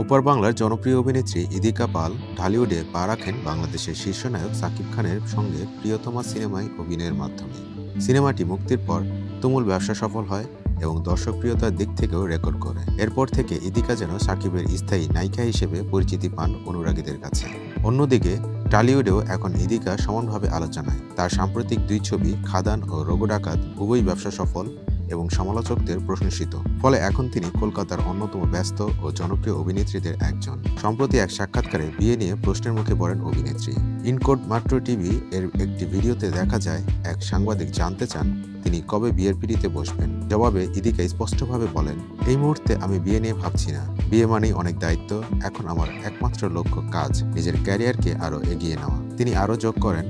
ওপার বাংলার জনপ্রিয় অভিনেত্রী ইদিকা পাল ঢালিউডে পা রাখেন বাংলাদেশের শীর্ষ নায়ক সাকিব খানের সঙ্গে প্রিয়তমা সিনেমায় অভিনয়ের মাধ্যমে। সিনেমাটি মুক্তির পর তুমুল ব্যবসা সফল হয় এবং দর্শকপ্রিয়তার দিক থেকেও রেকর্ড করে। এরপর থেকে ইদিকা যেন সাকিবের স্থায়ী নায়িকা হিসেবে পরিচিতি পান অনুরাগীদের কাছে। অন্যদিকে টলিউডেও এখন ইদিকা সমানভাবে আলোচনায়। তার সাম্প্রতিক দুই ছবি খাদান ও রোগো ডাকাত উভয়ই ব্যবসা সফল এবং সমালোচকদের প্রশংসিত। ফলে এখন তিনি কলকাতার অন্যতম ব্যস্ত ও জনপ্রিয় অভিনেত্রীদের একজন। সম্প্রতি এক সাক্ষাৎকারে বিয়ে নিয়ে প্রশ্নের মুখে পড়েন অভিনেত্রী। ইনকোড মাত্র টিভি এর একটি ভিডিওতে দেখা যায় এক সাংবাদিক জানতে চান তিনি কবে বিয়ের পিঁড়িতে বসবেন। জবাবে ইদিকা স্পষ্টভাবে বলেন, এই মুহূর্তে আমি বিয়ে নিয়ে ভাবছি না। বিয়ে মানেই অনেক দায়িত্ব। এখন আমার একমাত্র লক্ষ্য কাজ, নিজের ক্যারিয়ারকে আরও এগিয়ে নেওয়া। তিনি আরও যোগ করেন,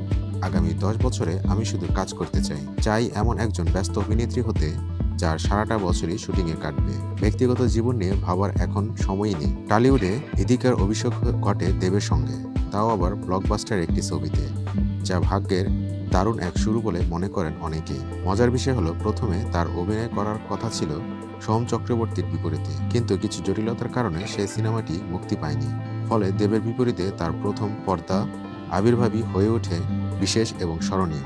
আগামী 10 বছরে আমি শুধু কাজ করতে চাই এমন একজন ব্যস্ত অভিনেত্রী হতে যার সারাটা বছরই শুটিংয়ে কাটবে। ব্যক্তিগত জীবন নিয়ে ভাবার এখন সময়ই নেই। টলিউডে ইদিকার অভিষেক ঘটে দেবের সঙ্গে, তাও আবার ব্লকবাস্টার একটি ছবিতে, যা ভাগ্যের দারুণ এক শুরু বলে মনে করেন অনেকেই। মজার বিষয় হলো, প্রথমে তার অভিনয় করার কথা ছিল সোহম চক্রবর্তীর বিপরীতে, কিন্তু কিছু জটিলতার কারণে সেই সিনেমাটি মুক্তি পায়নি। ফলে দেবের বিপরীতে তার প্রথম পর্দা আবির্ভাবই হয়ে ওঠে বিশেষ এবং স্মরণীয়।